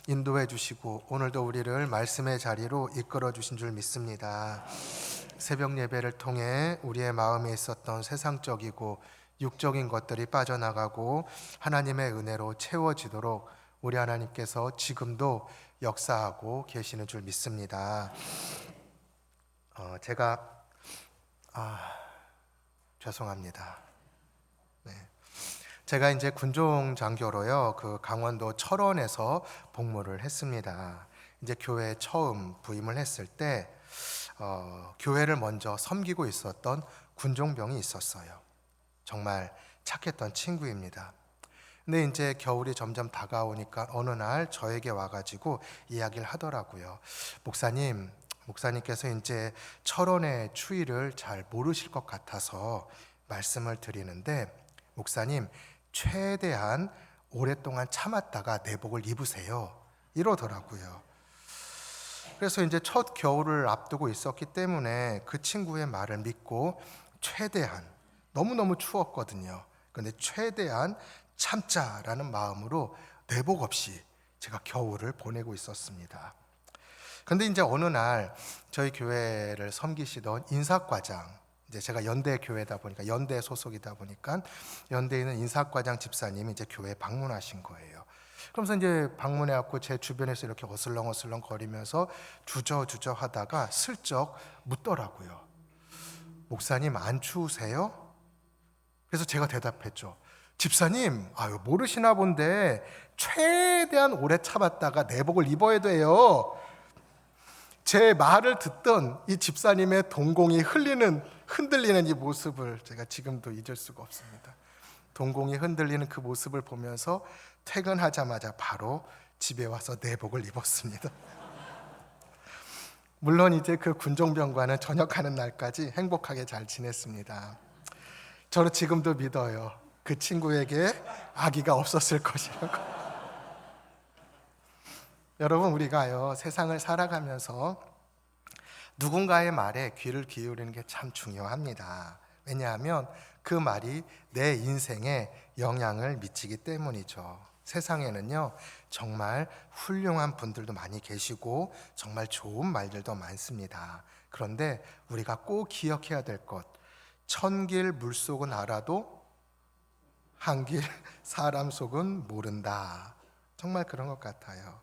인도해 주시고 오늘도 우리를 말씀의 자리로 이끌어 주신 줄 믿습니다. 새벽 예배를 통해 우리의 마음에 있었던 세상적이고 육적인 것들이 빠져나가고 하나님의 은혜로 채워지도록 우리 하나님께서 지금도 역사하고 계시는 줄 믿습니다. 죄송합니다. 제가 이제 군종 장교로요, 강원도 철원에서 복무를 했습니다. 이제 교회에 처음 부임을 했을 때 교회를 먼저 섬기고 있었던 군종병이 있었어요. 정말 착했던 친구입니다. 근데 이제 겨울이 점점 다가오니까 어느 날 저에게 와가지고 이야기를 하더라고요. 목사님께서 이제 철원의 추위를 잘 모르실 것 같아서 말씀을 드리는데, 목사님, 최대한 오랫동안 참았다가 내복을 입으세요, 이러더라고요. 그래서 이제 첫 겨울을 앞두고 있었기 때문에 그 친구의 말을 믿고 최대한, 너무너무 추웠거든요. 근데 최대한 참자라는 마음으로 내복 없이 제가 겨울을 보내고 있었습니다. 근데 이제 어느 날 저희 교회를 섬기시던 인사과장, 이제 제가 연대 교회다 보니까, 연대 소속이다 보니까 연대에 있는 인사과장 집사님이 이제 교회에 방문하신 거예요. 그러면서 이제 방문해갖고 제 주변에서 이렇게 어슬렁어슬렁 거리면서 주저주저 하다가 슬쩍 묻더라고요. 목사님, 안 추우세요? 그래서 제가 대답했죠. 집사님, 모르시나 본데 최대한 오래 참았다가 내복을 입어야 돼요. 제 말을 듣던 이 집사님의 동공이 흔들리는 이 모습을 제가 지금도 잊을 수가 없습니다. 동공이 흔들리는 그 모습을 보면서 퇴근하자마자 바로 집에 와서 내복을 입었습니다. 물론 이제 그 군종병과는 전역하는 날까지 행복하게 잘 지냈습니다. 저는 지금도 믿어요. 그 친구에게 아기가 없었을 것이라고. 여러분, 우리가요, 세상을 살아가면서 누군가의 말에 귀를 기울이는 게 참 중요합니다. 왜냐하면 그 말이 내 인생에 영향을 미치기 때문이죠. 세상에는요, 정말 훌륭한 분들도 많이 계시고 정말 좋은 말들도 많습니다. 그런데 우리가 꼭 기억해야 될 것, 천길 물속은 알아도 한길 사람 속은 모른다. 정말 그런 것 같아요.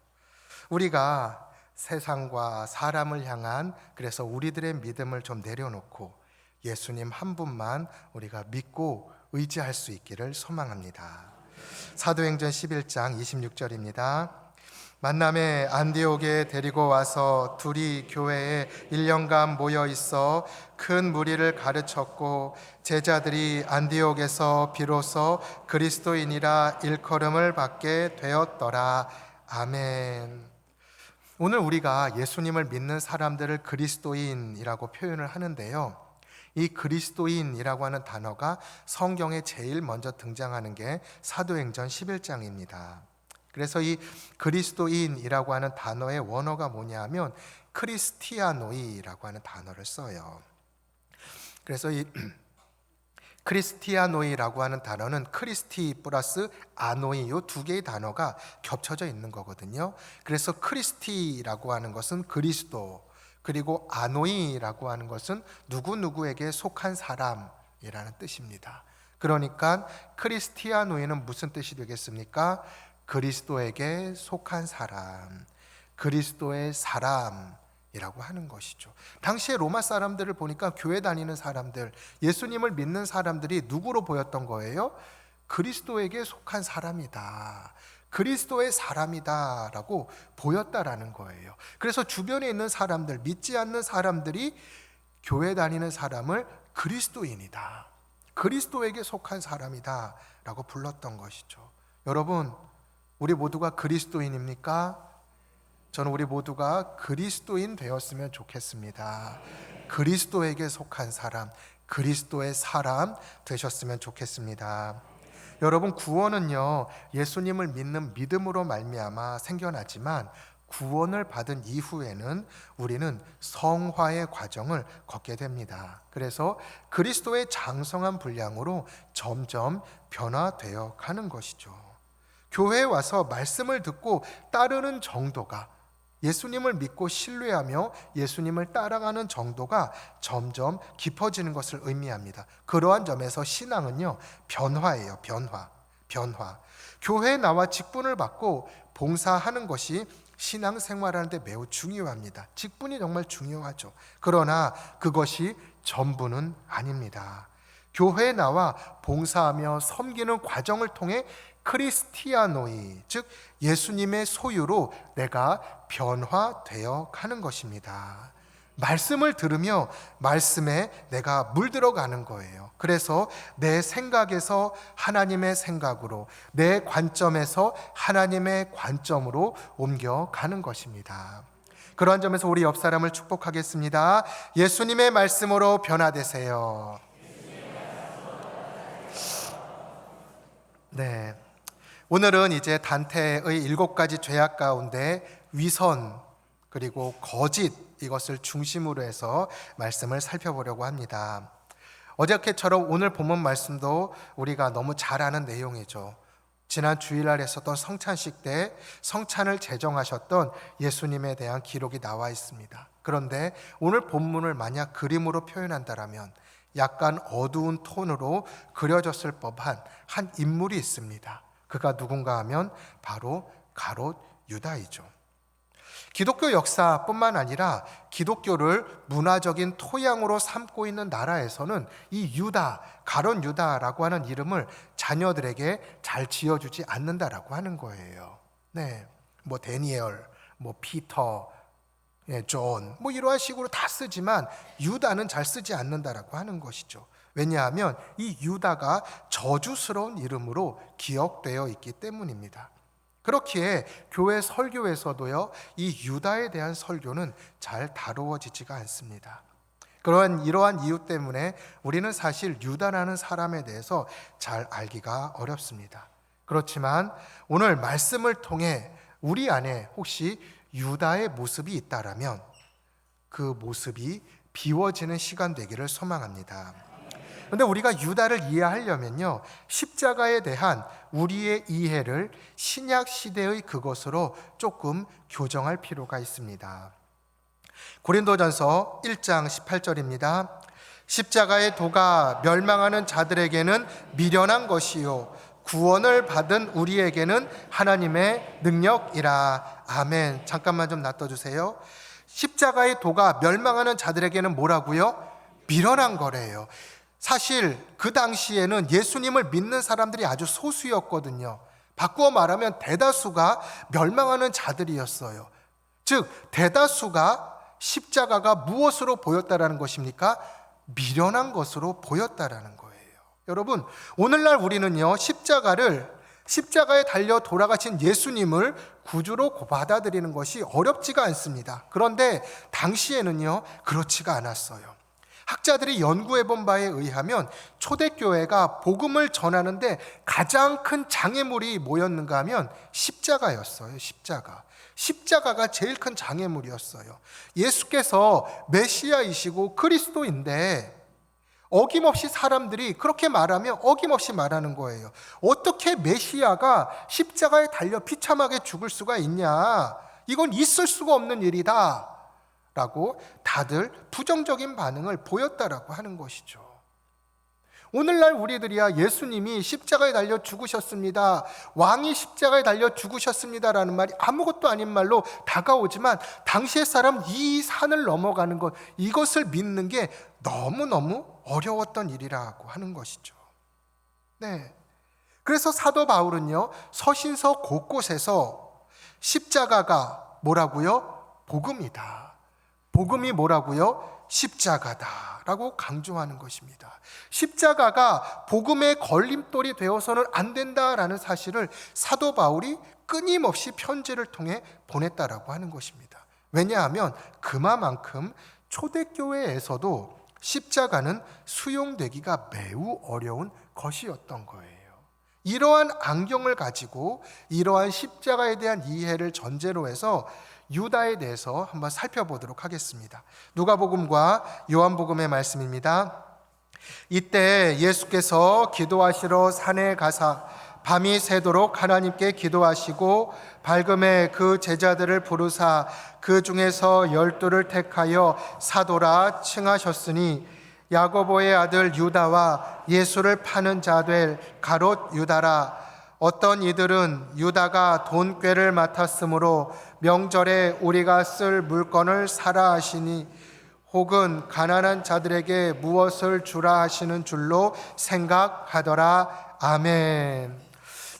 우리가 세상과 사람을 향한, 그래서 우리들의 믿음을 좀 내려놓고 예수님 한 분만 우리가 믿고 의지할 수 있기를 소망합니다. 사도행전 11장 26절입니다. 만남에 안디옥에 데리고 와서 둘이 교회에 1년간 모여 있어 큰 무리를 가르쳤고, 제자들이 안디옥에서 비로소 그리스도인이라 일컬음을 받게 되었더라. 아멘. 오늘 우리가 예수님을 믿는 사람들을 그리스도인이라고 표현을 하는데요, 이 그리스도인이라고 하는 단어가 성경에 제일 먼저 등장하는 게 사도행전 11장입니다. 그래서 이 그리스도인이라고 하는 단어의 원어가 뭐냐 하면 크리스티아노이라고 하는 단어를 써요. 그래서 이 크리스티아노이라고 하는 단어는 크리스티 플러스 아노이, 이 두 개의 단어가 겹쳐져 있는 거거든요. 그래서 크리스티라고 하는 것은 그리스도, 그리고 아노이라고 하는 것은 누구누구에게 속한 사람이라는 뜻입니다. 그러니까 크리스티아노이는 무슨 뜻이 되겠습니까? 그리스도에게 속한 사람, 그리스도의 사람이라고 하는 것이죠. 당시에 로마 사람들을 보니까 교회 다니는 사람들, 예수님을 믿는 사람들이 누구로 보였던 거예요? 그리스도에게 속한 사람이다, 그리스도의 사람이다 라고 보였다라는 거예요. 그래서 주변에 있는 사람들, 믿지 않는 사람들이 교회 다니는 사람을 그리스도인이다, 그리스도에게 속한 사람이다 라고 불렀던 것이죠. 여러분, 우리 모두가 그리스도인입니까? 저는 우리 모두가 그리스도인 되었으면 좋겠습니다. 그리스도에게 속한 사람, 그리스도의 사람 되셨으면 좋겠습니다. 여러분, 구원은요, 예수님을 믿는 믿음으로 말미암아 생겨나지만 구원을 받은 이후에는 우리는 성화의 과정을 걷게 됩니다. 그래서 그리스도의 장성한 분량으로 점점 변화되어 가는 것이죠. 교회에 와서 말씀을 듣고 따르는 정도가, 예수님을 믿고 신뢰하며 예수님을 따라가는 정도가 점점 깊어지는 것을 의미합니다. 그러한 점에서 신앙은요, 변화예요. 변화. 교회에 나와 직분을 받고 봉사하는 것이 신앙생활하는데 매우 중요합니다. 직분이 정말 중요하죠. 그러나 그것이 전부는 아닙니다. 교회에 나와 봉사하며 섬기는 과정을 통해 크리스티아노이, 즉 예수님의 소유로 내가 변화되어 가는 것입니다. 말씀을 들으며 말씀에 내가 물들어가는 거예요. 그래서 내 생각에서 하나님의 생각으로, 내 관점에서 하나님의 관점으로 옮겨가는 것입니다. 그러한 점에서 우리 옆 사람을 축복하겠습니다. 예수님의 말씀으로 변화되세요. 네, 오늘은 이제 단테의 7가지 죄악 가운데 위선 그리고 거짓, 이것을 중심으로 해서 말씀을 살펴보려고 합니다. 어저께처럼 오늘 본문 말씀도 우리가 너무 잘 아는 내용이죠. 지난 주일날 했었던 성찬식 때 성찬을 제정하셨던 예수님에 대한 기록이 나와 있습니다. 그런데 오늘 본문을 만약 그림으로 표현한다면 약간 어두운 톤으로 그려졌을 법한 한 인물이 있습니다. 그가 누군가 하면 바로 가롯 유다이죠. 기독교 역사뿐만 아니라 기독교를 문화적인 토양으로 삼고 있는 나라에서는 이 유다, 가롯 유다라고 하는 이름을 자녀들에게 잘 지어주지 않는다라고 하는 거예요. 네, 뭐 데니엘, 뭐 피터, 존, 뭐 이러한 식으로 다 쓰지만 유다는 잘 쓰지 않는다라고 하는 것이죠. 왜냐하면 이 유다가 저주스러운 이름으로 기억되어 있기 때문입니다. 그렇기에 교회 설교에서도요, 이 유다에 대한 설교는 잘 다루어지지가 않습니다. 이러한 이유 때문에 우리는 사실 유다라는 사람에 대해서 잘 알기가 어렵습니다. 그렇지만 오늘 말씀을 통해 우리 안에 혹시 유다의 모습이 있다라면 그 모습이 비워지는 시간 되기를 소망합니다. 그런데 우리가 유다를 이해하려면요, 십자가에 대한 우리의 이해를 신약 시대의 그것으로 조금 교정할 필요가 있습니다. 고린도전서 1장 18절입니다. 십자가의 도가 멸망하는 자들에게는 미련한 것이요 구원을 받은 우리에게는 하나님의 능력이라. 아멘. 잠깐만 좀 놔둬주세요. 십자가의 도가 멸망하는 자들에게는 뭐라고요? 미련한 거래요. 사실 그 당시에는 예수님을 믿는 사람들이 아주 소수였거든요. 바꾸어 말하면 대다수가 멸망하는 자들이었어요. 즉 대다수가 십자가가 무엇으로 보였다라는 것입니까? 미련한 것으로 보였다라는 거예요. 여러분, 오늘날 우리는요, 십자가에 달려 돌아가신 예수님을 구주로 받아들이는 것이 어렵지가 않습니다. 그런데 당시에는요, 그렇지가 않았어요. 학자들이 연구해 본 바에 의하면 초대교회가 복음을 전하는데 가장 큰 장애물이 뭐였는가 하면 십자가였어요. 십자가가 제일 큰 장애물이었어요. 예수께서 메시아이시고 그리스도인데 어김없이 사람들이 그렇게 말하면 어김없이 말하는 거예요. 어떻게 메시아가 십자가에 달려 비참하게 죽을 수가 있냐? 이건 있을 수가 없는 일이다 라고 다들 부정적인 반응을 보였다라고 하는 것이죠. 오늘날 우리들이야 예수님이 십자가에 달려 죽으셨습니다, 왕이 십자가에 달려 죽으셨습니다라는 말이 아무것도 아닌 말로 다가오지만 당시의 사람 이 산을 넘어가는 것, 이것을 믿는 게 너무너무 어려웠던 일이라고 하는 것이죠. 네. 그래서 사도 바울은요, 서신서 곳곳에서 십자가가 뭐라고요? 복음이다. 복음이 뭐라고요? 십자가다라고 강조하는 것입니다. 십자가가 복음의 걸림돌이 되어서는 안 된다라는 사실을 사도 바울이 끊임없이 편지를 통해 보냈다라고 하는 것입니다. 왜냐하면 그만큼 초대교회에서도 십자가는 수용되기가 매우 어려운 것이었던 거예요. 이러한 안경을 가지고 이러한 십자가에 대한 이해를 전제로 해서 유다에 대해서 한번 살펴보도록 하겠습니다. 누가복음과 요한복음의 말씀입니다. 이때 예수께서 기도하시러 산에 가사 밤이 새도록 하나님께 기도하시고 밝음에 그 제자들을 부르사 그 중에서 12를 택하여 사도라 칭하셨으니 야고보의 아들 유다와 예수를 파는 자 될 가롯 유다라. 어떤 이들은 유다가 돈꾀를 맡았으므로 명절에 우리가 쓸 물건을 사라 하시니 혹은 가난한 자들에게 무엇을 주라 하시는 줄로 생각하더라. 아멘.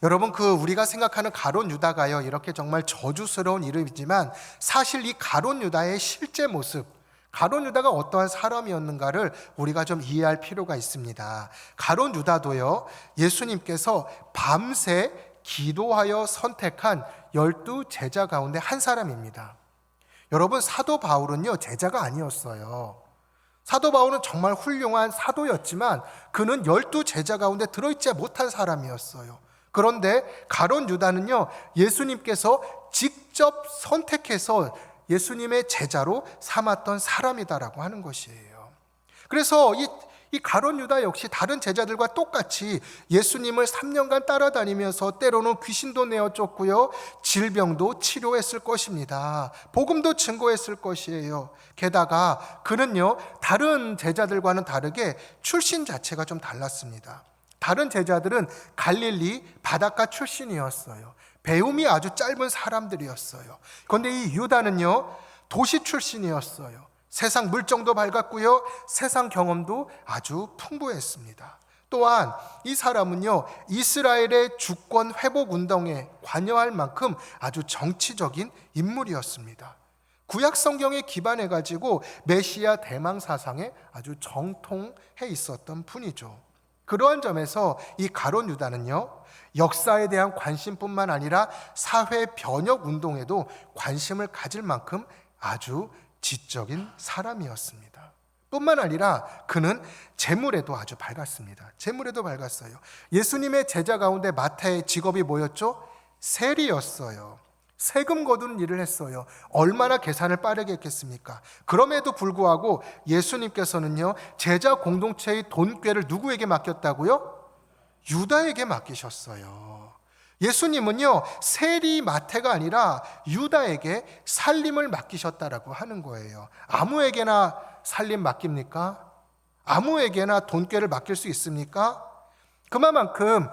여러분, 우리가 생각하는 가롯 유다가요, 이렇게 정말 저주스러운 이름이지만 사실 이 가롯 유다의 실제 모습, 가롯 유다가 어떠한 사람이었는가를 우리가 좀 이해할 필요가 있습니다. 가롯 유다도요, 예수님께서 밤새 기도하여 선택한 12 제자 가운데 한 사람입니다. 여러분, 사도 바울은요, 제자가 아니었어요. 사도 바울은 정말 훌륭한 사도였지만 그는 12 제자 가운데 들어있지 못한 사람이었어요. 그런데 가롯 유다는요, 예수님께서 직접 선택해서 예수님의 제자로 삼았던 사람이다라고 하는 것이에요. 그래서 이 가롯 유다 역시 다른 제자들과 똑같이 예수님을 3년간 따라다니면서 때로는 귀신도 내어 쫓고요, 질병도 치료했을 것입니다. 복음도 증거했을 것이에요. 게다가 그는요, 다른 제자들과는 다르게 출신 자체가 좀 달랐습니다. 다른 제자들은 갈릴리 바닷가 출신이었어요. 배움이 아주 짧은 사람들이었어요. 그런데 이 유다는요, 도시 출신이었어요. 세상 물정도 밝았고요, 세상 경험도 아주 풍부했습니다. 또한 이 사람은요, 이스라엘의 주권 회복 운동에 관여할 만큼 아주 정치적인 인물이었습니다. 구약 성경에 기반해 가지고 메시아 대망 사상에 아주 정통해 있었던 분이죠. 그러한 점에서 이 가롯 유다는요, 역사에 대한 관심뿐만 아니라 사회 변혁 운동에도 관심을 가질 만큼 아주 지적인 사람이었습니다. 뿐만 아니라 그는 재물에도 아주 밝았습니다. 재물에도 밝았어요. 예수님의 제자 가운데 마태의 직업이 뭐였죠? 세리였어요. 세금 거두는 일을 했어요. 얼마나 계산을 빠르게 했겠습니까? 그럼에도 불구하고 예수님께서는요, 제자 공동체의 돈꾀를 누구에게 맡겼다고요? 유다에게 맡기셨어요. 예수님은요, 세리 마태가 아니라 유다에게 살림을 맡기셨다라고 하는 거예요. 아무에게나 살림 맡깁니까? 아무에게나 돈꾀를 맡길 수 있습니까? 그만큼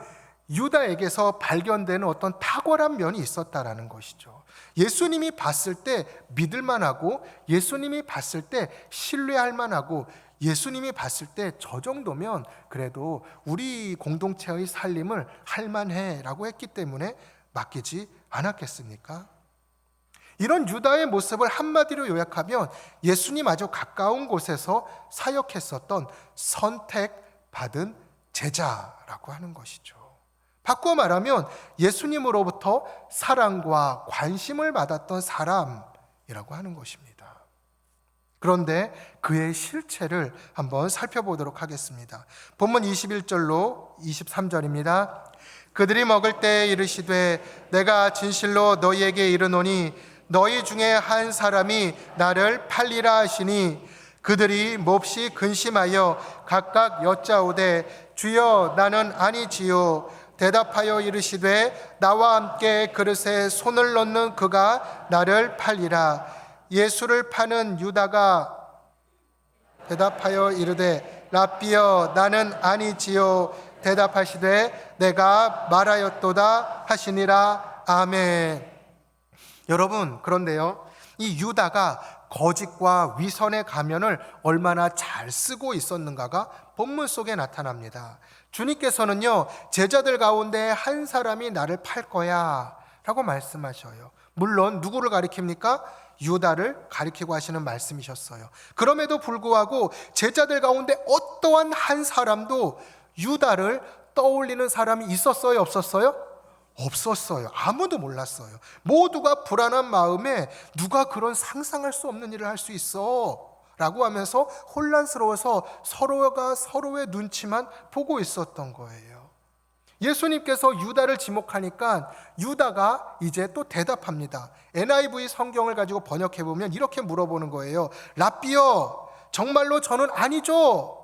유다에게서 발견되는 어떤 탁월한 면이 있었다라는 것이죠. 예수님이 봤을 때 믿을 만하고, 예수님이 봤을 때 신뢰할 만하고, 예수님이 봤을 때 저 정도면 그래도 우리 공동체의 살림을 할 만해라고 했기 때문에 맡기지 않았겠습니까? 이런 유다의 모습을 한마디로 요약하면 예수님 아주 가까운 곳에서 사역했었던 선택받은 제자라고 하는 것이죠. 바꾸어 말하면 예수님으로부터 사랑과 관심을 받았던 사람이라고 하는 것입니다. 그런데 그의 실체를 한번 살펴보도록 하겠습니다. 본문 21절로 23절입니다. 그들이 먹을 때 이르시되 내가 진실로 너희에게 이르노니 너희 중에 한 사람이 나를 팔리라 하시니 그들이 몹시 근심하여 각각 여짜오되 주여 나는 아니지요. 대답하여 이르시되 나와 함께 그릇에 손을 넣는 그가 나를 팔리라. 예수를 파는 유다가 대답하여 이르되 랍비여 나는 아니지요. 대답하시되 내가 말하였도다 하시니라. 아멘. 여러분, 그런데요, 이 유다가 거짓과 위선의 가면을 얼마나 잘 쓰고 있었는가가 본문 속에 나타납니다. 주님께서는요, 제자들 가운데 한 사람이 나를 팔 거야 라고 말씀하셔요. 물론 누구를 가리킵니까? 유다를 가리키고 하시는 말씀이셨어요. 그럼에도 불구하고 제자들 가운데 어떠한 한 사람도 유다를 떠올리는 사람이 있었어요? 없었어요? 없었어요. 아무도 몰랐어요. 모두가 불안한 마음에 누가 그런 상상할 수 없는 일을 할 수 있어? 라고 하면서 혼란스러워서 서로가 서로의 눈치만 보고 있었던 거예요. 예수님께서 유다를 지목하니까 유다가 이제 또 대답합니다. NIV 성경을 가지고 번역해 보면 이렇게 물어보는 거예요. 랍비여, 정말로 저는 아니죠.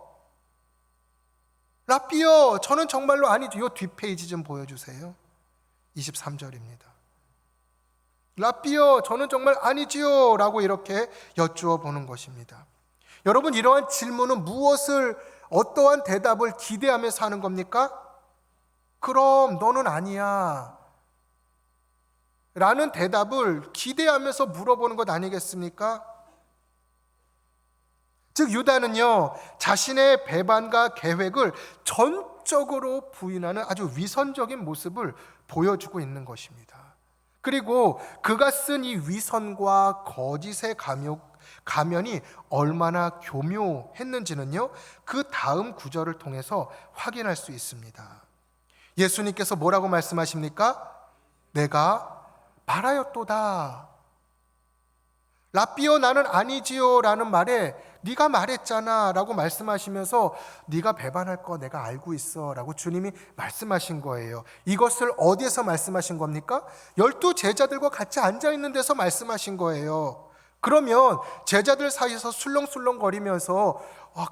라삐요, 저는 정말로 아니죠. 이 뒷페이지 좀 보여주세요. 23절입니다. 라삐요, 저는 정말 아니지요 라고 이렇게 여쭈어 보는 것입니다. 여러분, 이러한 질문은 무엇을, 어떠한 대답을 기대하면서 하는 겁니까? 그럼 너는 아니야 라는 대답을 기대하면서 물어보는 것 아니겠습니까? 즉 유다는요, 자신의 배반과 계획을 전적으로 부인하는 아주 위선적인 모습을 보여주고 있는 것입니다. 그리고 그가 쓴 이 위선과 거짓의 가면이 얼마나 교묘했는지는요, 그 다음 구절을 통해서 확인할 수 있습니다. 예수님께서 뭐라고 말씀하십니까? 내가 말하였도다. 라삐요, 나는 아니지요 라는 말에 네가 말했잖아 라고 말씀하시면서 네가 배반할 거 내가 알고 있어 라고 주님이 말씀하신 거예요. 이것을 어디에서 말씀하신 겁니까? 12 제자들과 같이 앉아있는 데서 말씀하신 거예요. 그러면 제자들 사이에서 술렁술렁 거리면서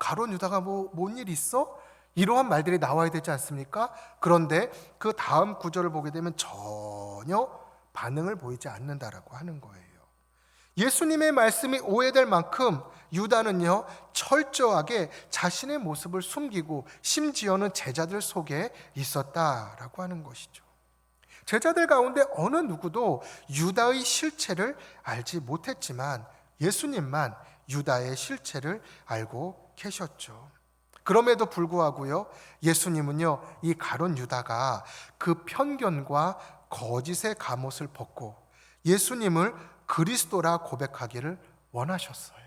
가룟 유다가 뭔 일 있어? 이러한 말들이 나와야 되지 않습니까? 그런데 그 다음 구절을 보게 되면 전혀 반응을 보이지 않는다라고 하는 거예요. 예수님의 말씀이 오해될 만큼 유다는요, 철저하게 자신의 모습을 숨기고 심지어는 제자들 속에 있었다라고 하는 것이죠. 제자들 가운데 어느 누구도 유다의 실체를 알지 못했지만 예수님만 유다의 실체를 알고 계셨죠. 그럼에도 불구하고요, 예수님은요, 이 가룟 유다가 그 편견과 거짓의 갑옷을 벗고 예수님을 그리스도라 고백하기를 원하셨어요.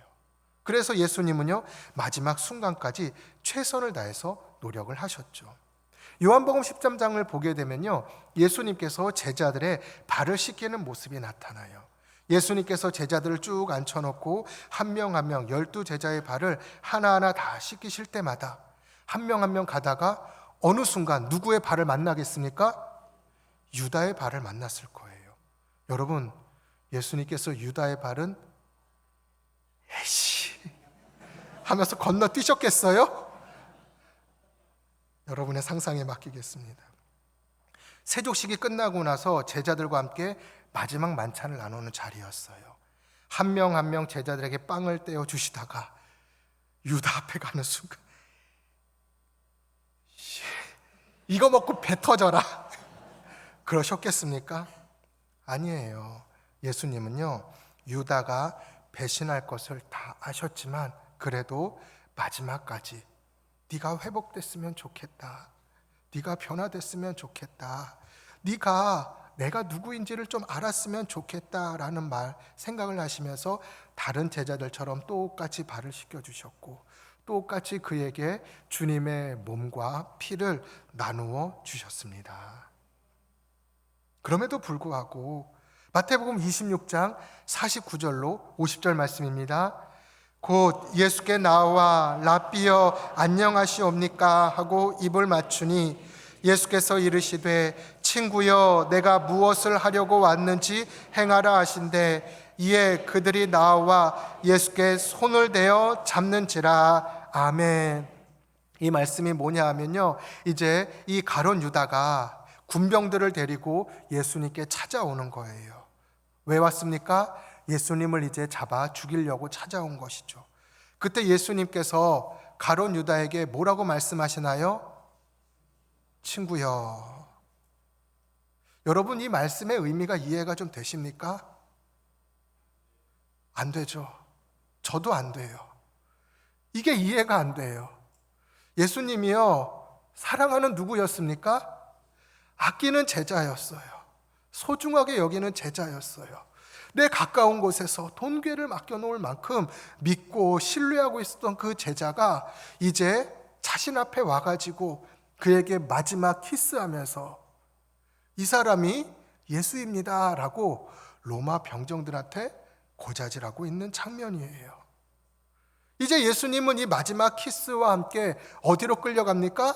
그래서 예수님은요, 마지막 순간까지 최선을 다해서 노력을 하셨죠. 요한복음 13장을 보게 되면요, 예수님께서 제자들의 발을 씻기는 모습이 나타나요. 예수님께서 제자들을 쭉 앉혀놓고 한 명 한 명 12 제자의 발을 하나하나 다 씻기실 때마다 한 명 한 명 가다가 어느 순간 누구의 발을 만나겠습니까? 유다의 발을 만났을 거예요. 여러분, 예수님께서 유다의 발은 에이씨 하면서 건너뛰셨겠어요? 여러분의 상상에 맡기겠습니다. 세족식이 끝나고 나서 제자들과 함께 마지막 만찬을 나누는 자리였어요. 한 명 한 명 제자들에게 빵을 떼어 주시다가 유다 앞에 가는 순간 이거 먹고 배 터져라 그러셨겠습니까? 아니에요. 예수님은요, 유다가 배신할 것을 다 아셨지만 그래도 마지막까지 네가 회복됐으면 좋겠다, 네가 변화됐으면 좋겠다, 네가 내가 누구인지를 좀 알았으면 좋겠다라는 생각을 하시면서 다른 제자들처럼 똑같이 발을 씻겨주셨고 똑같이 그에게 주님의 몸과 피를 나누어 주셨습니다. 그럼에도 불구하고 마태복음 26장 49절로 50절 말씀입니다. 곧 예수께 나와 라삐여 안녕하시옵니까 하고 입을 맞추니 예수께서 이르시되 친구여 내가 무엇을 하려고 왔는지 행하라 하신대 이에 그들이 나와 예수께 손을 대어 잡는지라. 아멘. 이 말씀이 뭐냐 하면요, 이제 이 가룟 유다가 군병들을 데리고 예수님께 찾아오는 거예요. 왜 왔습니까? 예수님을 이제 잡아 죽이려고 찾아온 것이죠. 그때 예수님께서 가룟 유다에게 뭐라고 말씀하시나요? 친구여. 여러분, 이 말씀의 의미가 이해가 좀 되십니까? 안 되죠. 저도 안 돼요. 이게 이해가 안 돼요. 예수님이요, 사랑하는 누구였습니까? 아끼는 제자였어요. 소중하게 여기는 제자였어요. 내 가까운 곳에서 돈괴를 맡겨놓을 만큼 믿고 신뢰하고 있었던 그 제자가 이제 자신 앞에 와가지고 그에게 마지막 키스하면서 이 사람이 예수입니다 라고 로마 병정들한테 고자질하고 있는 장면이에요. 이제 예수님은 이 마지막 키스와 함께 어디로 끌려갑니까?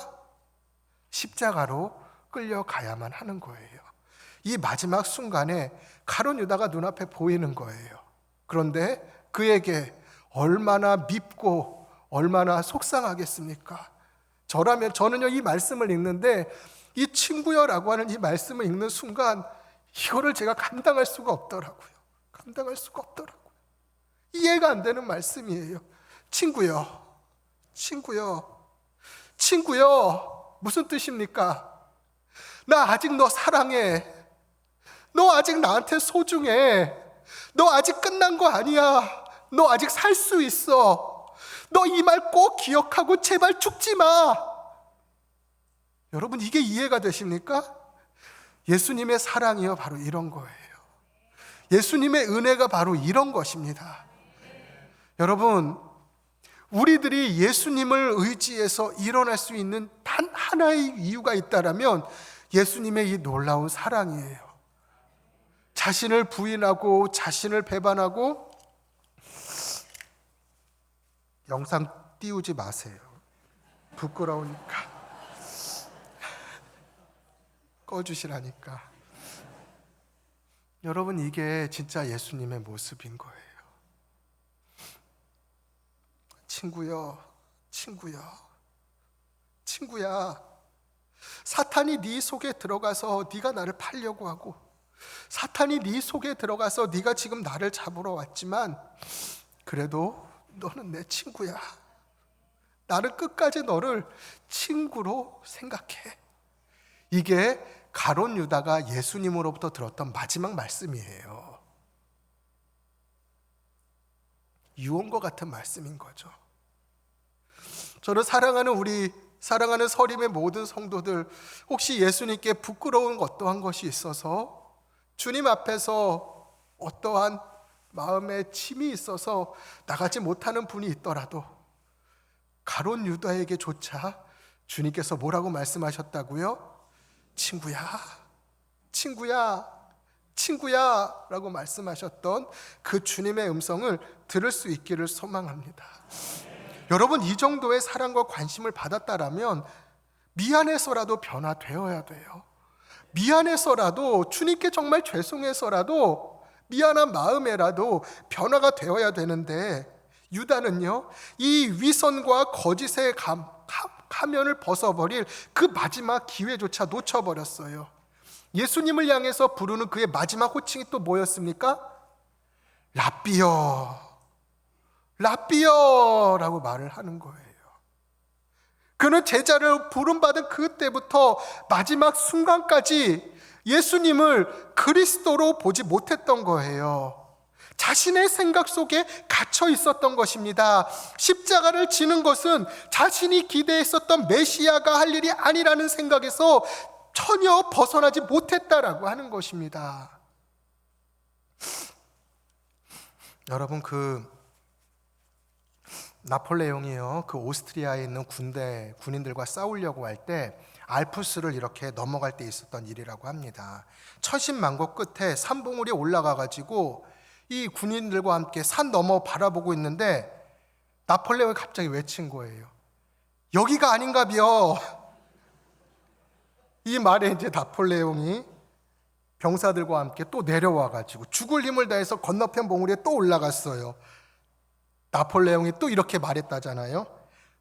십자가로 끌려가야만 하는 거예요. 이 마지막 순간에 가룟 유다가 눈앞에 보이는 거예요. 그런데 그에게 얼마나 밉고 얼마나 속상하겠습니까? 저는요 이 말씀을 읽는데 이 친구여라고 하는 이 말씀을 읽는 순간 이거를 제가 감당할 수가 없더라고요. 이해가 안 되는 말씀이에요. 친구여. 무슨 뜻입니까? 나 아직 너 사랑해. 너 아직 나한테 소중해. 너 아직 끝난 거 아니야. 너 아직 살 수 있어. 너 이 말 꼭 기억하고 제발 죽지 마. 여러분, 이게 이해가 되십니까? 예수님의 사랑이요 바로 이런 거예요. 예수님의 은혜가 바로 이런 것입니다. 여러분, 우리들이 예수님을 의지해서 일어날 수 있는 단 하나의 이유가 있다라면 예수님의 이 놀라운 사랑이에요. 자신을 부인하고 자신을 배반하고, 영상 띄우지 마세요. 부끄러우니까. 꺼주시라니까. 여러분, 이게 진짜 예수님의 모습인 거예요. 친구야. 사탄이 네 속에 들어가서 네가 나를 팔려고 하고, 사탄이 네 속에 들어가서 네가 지금 나를 잡으러 왔지만 그래도 너는 내 친구야. 나는 끝까지 너를 친구로 생각해. 이게 가룟 유다가 예수님으로부터 들었던 마지막 말씀이에요. 유언과 같은 말씀인 거죠. 저를 사랑하는 서림의 모든 성도들, 혹시 예수님께 부끄러운 어떠한 것이 있어서, 주님 앞에서 어떠한 마음에 침이 있어서 나가지 못하는 분이 있더라도 가룟 유다에게조차 주님께서 뭐라고 말씀하셨다고요? 친구야 라고 말씀하셨던 그 주님의 음성을 들을 수 있기를 소망합니다. 여러분, 이 정도의 사랑과 관심을 받았다라면 미안해서라도 변화되어야 돼요. 미안해서라도, 주님께 정말 죄송해서라도, 미안한 마음에라도 변화가 되어야 되는데, 유다는요 이 위선과 거짓의 가면을 벗어버릴 그 마지막 기회조차 놓쳐버렸어요. 예수님을 향해서 부르는 그의 마지막 호칭이 또 뭐였습니까? 라삐어라고 말을 하는 거예요. 그는 제자를 부름받은 그때부터 마지막 순간까지 예수님을 그리스도로 보지 못했던 거예요. 자신의 생각 속에 갇혀 있었던 것입니다. 십자가를 지는 것은 자신이 기대했었던 메시아가 할 일이 아니라는 생각에서 전혀 벗어나지 못했다라고 하는 것입니다. 여러분, 나폴레옹이요 그 오스트리아에 있는 군인들과 싸우려고 할 때 알프스를 이렇게 넘어갈 때 있었던 일이라고 합니다. 천신만고 끝에 산봉우리에 올라가 가지고 이 군인들과 함께 산 너머 바라보고 있는데 나폴레옹이 갑자기 외친 거예요. 여기가 아닌가비요. 이 말에 이제 나폴레옹이 병사들과 함께 또 내려와 가지고 죽을 힘을 다해서 건너편 봉우리에 또 올라갔어요. 나폴레옹이 또 이렇게 말했다잖아요.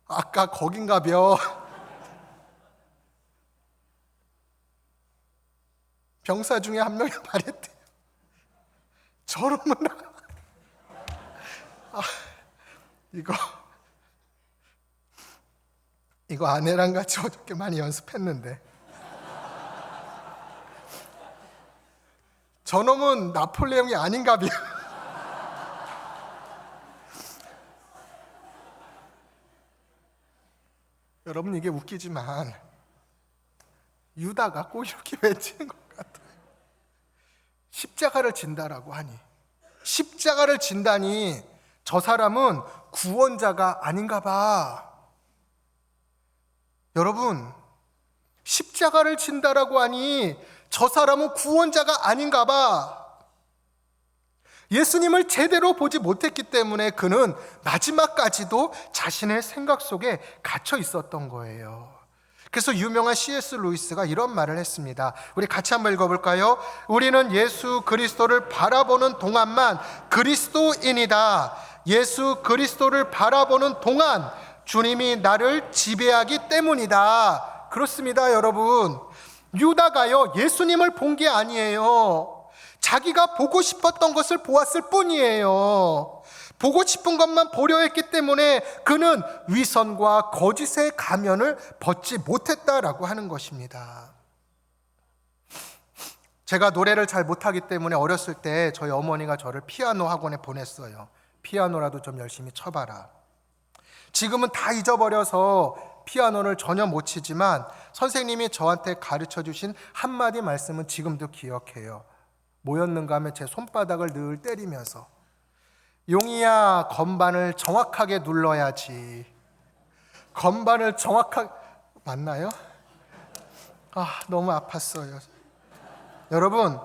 아까 거긴가벼. 병사 중에 한 명이 말했대요. 저놈은 이거 아내랑 같이 어저께 많이 연습했는데, 저놈은 나폴레옹이 아닌가벼. 여러분, 이게 웃기지만 유다가 꼭 이렇게 외치는 것 같아요. 십자가를 진다라고 하니, 십자가를 진다니 저 사람은 구원자가 아닌가 봐. 여러분, 십자가를 진다라고 하니 저 사람은 구원자가 아닌가 봐. 예수님을 제대로 보지 못했기 때문에 그는 마지막까지도 자신의 생각 속에 갇혀 있었던 거예요. 그래서 유명한 C.S. 루이스가 이런 말을 했습니다. 우리 같이 한번 읽어볼까요? 우리는 예수 그리스도를 바라보는 동안만 그리스도인이다. 예수 그리스도를 바라보는 동안 주님이 나를 지배하기 때문이다. 그렇습니다, 여러분. 유다가요, 예수님을 본 게 아니에요. 자기가 보고 싶었던 것을 보았을 뿐이에요. 보고 싶은 것만 보려 했기 때문에 그는 위선과 거짓의 가면을 벗지 못했다라고 하는 것입니다. 제가 노래를 잘 못하기 때문에 어렸을 때 저희 어머니가 저를 피아노 학원에 보냈어요. 피아노라도 좀 열심히 쳐봐라. 지금은 다 잊어버려서 피아노를 전혀 못 치지만 선생님이 저한테 가르쳐 주신 한마디 말씀은 지금도 기억해요. 뭐였는가 하면 제 손바닥을 늘 때리면서, 용이야, 건반을 정확하게 눌러야지. 건반을 정확하게, 맞나요? 너무 아팠어요. 여러분,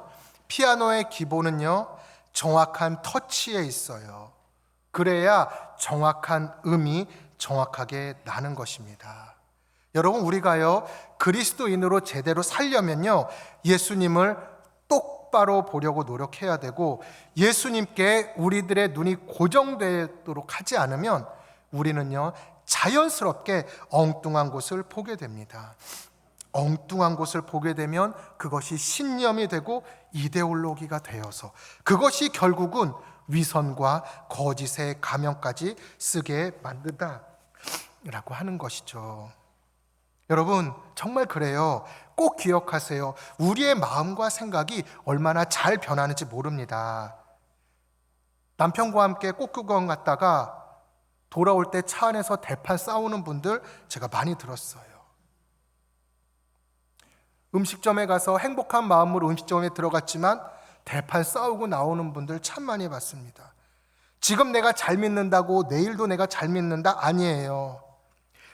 피아노의 기본은요, 정확한 터치에 있어요. 그래야 정확한 음이 정확하게 나는 것입니다. 여러분, 우리가요, 그리스도인으로 제대로 살려면요, 예수님을 똑바로 보려고 노력해야 되고, 예수님께 우리들의 눈이 고정되도록 하지 않으면 우리는요, 자연스럽게 엉뚱한 곳을 보게 됩니다. 엉뚱한 곳을 보게 되면 그것이 신념이 되고 이데올로기가 되어서 그것이 결국은 위선과 거짓의 가면까지 쓰게 만든다라고 하는 것이죠. 여러분, 정말 그래요. 꼭 기억하세요. 우리의 마음과 생각이 얼마나 잘 변하는지 모릅니다. 남편과 함께 꽃구경 갔다가 돌아올 때 차 안에서 대판 싸우는 분들 제가 많이 들었어요. 음식점에 가서 행복한 마음으로 음식점에 들어갔지만 대판 싸우고 나오는 분들 참 많이 봤습니다. 지금 내가 잘 믿는다고 내일도 내가 잘 믿는다? 아니에요.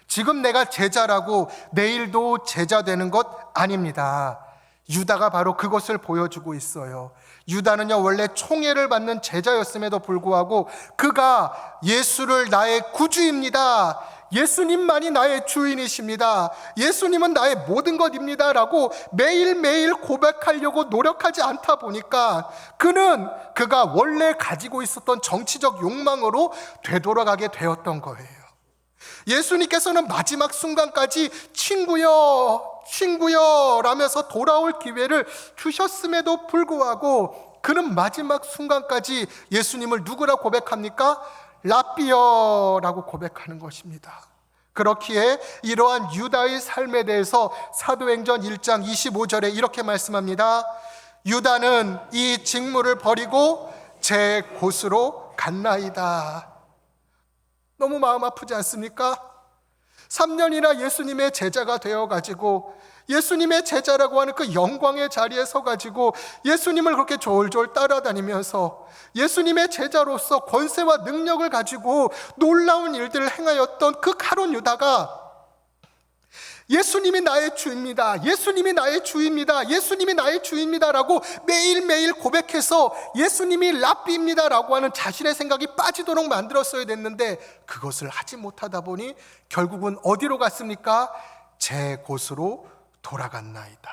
지금 내가 제자라고 내일도 제자 되는 것 아닙니다. 유다가 바로 그것을 보여주고 있어요. 유다는요, 원래 총애를 받는 제자였음에도 불구하고 그가 예수를 나의 구주입니다, 예수님만이 나의 주인이십니다, 예수님은 나의 모든 것입니다 라고 매일매일 고백하려고 노력하지 않다 보니까 그가 원래 가지고 있었던 정치적 욕망으로 되돌아가게 되었던 거예요. 예수님께서는 마지막 순간까지 친구여 라면서 돌아올 기회를 주셨음에도 불구하고 그는 마지막 순간까지 예수님을 누구라 고백합니까? 라삐여라고 고백하는 것입니다. 그렇기에 이러한 유다의 삶에 대해서 사도행전 1장 25절에 이렇게 말씀합니다. 유다는 이 직무를 버리고 제 곳으로 갔나이다. 너무 마음 아프지 않습니까? 3년이나 예수님의 제자가 되어가지고 예수님의 제자라고 하는 그 영광의 자리에 서가지고 예수님을 그렇게 졸졸 따라다니면서 예수님의 제자로서 권세와 능력을 가지고 놀라운 일들을 행하였던 그 가룟 유다가 예수님이 나의 주입니다, 예수님이 나의 주입니다, 예수님이 나의 주입니다 라고 매일매일 고백해서 예수님이 랍비입니다 라고 하는 자신의 생각이 빠지도록 만들었어야 됐는데 그것을 하지 못하다 보니 결국은 어디로 갔습니까? 제 곳으로 돌아갔나이다.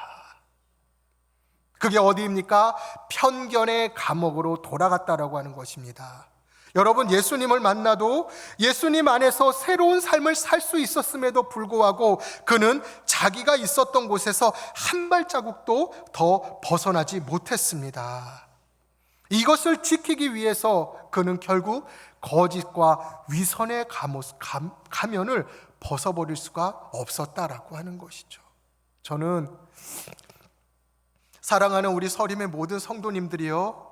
그게 어디입니까? 편견의 감옥으로 돌아갔다라고 하는 것입니다. 여러분, 예수님을 만나도 예수님 안에서 새로운 삶을 살 수 있었음에도 불구하고 그는 자기가 있었던 곳에서 한 발자국도 더 벗어나지 못했습니다. 이것을 지키기 위해서 그는 결국 거짓과 위선의 가면을 벗어버릴 수가 없었다라고 하는 것이죠. 저는 사랑하는 우리 서림의 모든 성도님들이요,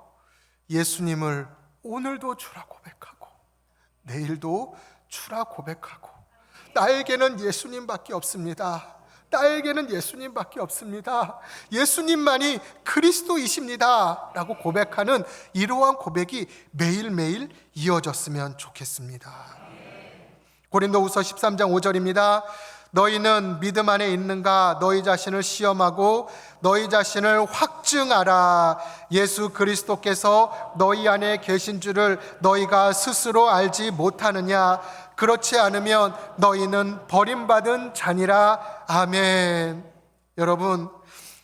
예수님을 오늘도 주라 고백하고 내일도 주라 고백하고 나에게는 예수님밖에 없습니다, 나에게는 예수님밖에 없습니다, 예수님만이 그리스도이십니다 라고 고백하는 이러한 고백이 매일매일 이어졌으면 좋겠습니다. 고린도후서 13장 5절입니다. 너희는 믿음 안에 있는가? 너희 자신을 시험하고 너희 자신을 확증하라. 예수 그리스도께서 너희 안에 계신 줄을 너희가 스스로 알지 못하느냐? 그렇지 않으면 너희는 버림받은 자니라. 아멘. 여러분,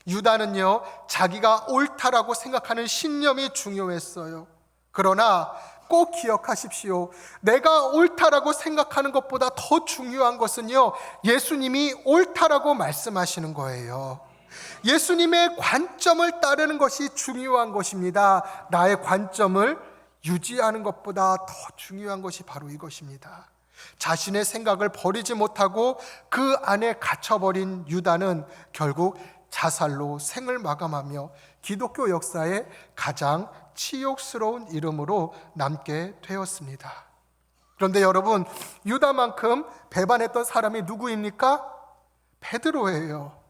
유다는요, 자기가 옳다라고 생각하는 신념이 중요했어요. 그러나 꼭 기억하십시오. 내가 옳다라고 생각하는 것보다 더 중요한 것은요, 예수님이 옳다라고 말씀하시는 거예요. 예수님의 관점을 따르는 것이 중요한 것입니다. 나의 관점을 유지하는 것보다 더 중요한 것이 바로 이것입니다. 자신의 생각을 버리지 못하고 그 안에 갇혀버린 유다는 결국 자살로 생을 마감하며 기독교 역사의 가장 치욕스러운 이름으로 남게 되었습니다. 그런데 여러분, 유다만큼 배반했던 사람이 누구입니까? 베드로예요.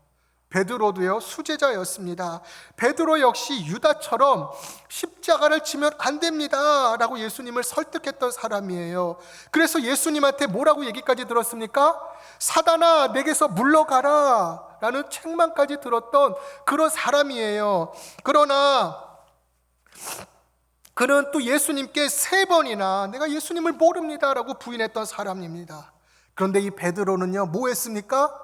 베드로도요, 수제자였습니다. 베드로 역시 유다처럼 십자가를 지면 안 됩니다 라고 예수님을 설득했던 사람이에요. 그래서 예수님한테 뭐라고 얘기까지 들었습니까? 사단아, 내게서 물러가라 라는 책망까지 들었던 그런 사람이에요. 그러나 그는 또 예수님께 3번이나 내가 예수님을 모릅니다 라고 부인했던 사람입니다. 그런데 이 베드로는요, 뭐 했습니까?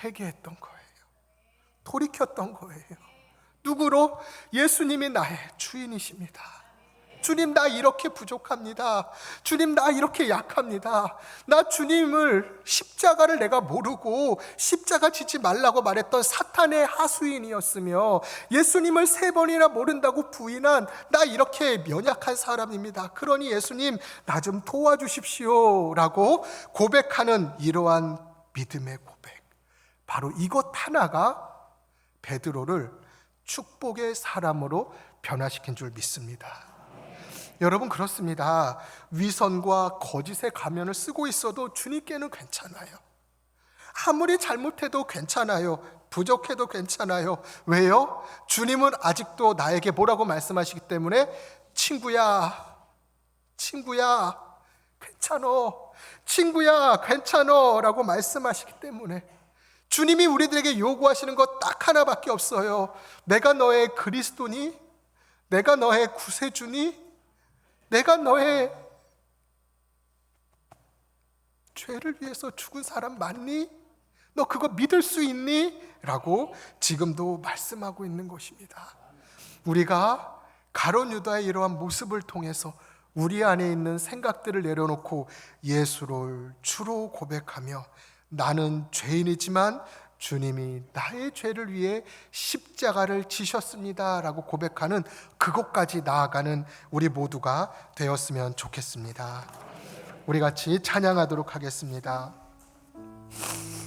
회개했던 거예요. 돌이켰던 거예요. 누구로? 예수님이 나의 주인이십니다. 주님, 나 이렇게 부족합니다. 주님, 나 이렇게 약합니다. 나 주님을, 십자가를 내가 모르고 십자가 지지 말라고 말했던 사탄의 하수인이었으며 예수님을 3번이나 모른다고 부인한 나 이렇게 연약한 사람입니다. 그러니 예수님, 나 좀 도와주십시오 라고 고백하는 이러한 믿음의 고백, 바로 이것 하나가 베드로를 축복의 사람으로 변화시킨 줄 믿습니다. 여러분, 그렇습니다. 위선과 거짓의 가면을 쓰고 있어도 주님께는 괜찮아요. 아무리 잘못해도 괜찮아요. 부족해도 괜찮아요. 왜요? 주님은 아직도 나에게 뭐라고 말씀하시기 때문에 친구야, 괜찮어. 친구야, 괜찮어 라고 말씀하시기 때문에 주님이 우리들에게 요구하시는 것 딱 하나밖에 없어요. 내가 너의 그리스도니? 내가 너의 구세주니? 내가 너의 죄를 위해서 죽은 사람 맞니? 너 그거 믿을 수 있니? 라고 지금도 말씀하고 있는 것입니다. 우리가 가룟 유다의 이러한 모습을 통해서 우리 안에 있는 생각들을 내려놓고 예수를 주로 고백하며 나는 죄인이지만 주님이 나의 죄를 위해 십자가를 지셨습니다 라고 고백하는 그곳까지 나아가는 우리 모두가 되었으면 좋겠습니다. 우리 같이 찬양하도록 하겠습니다.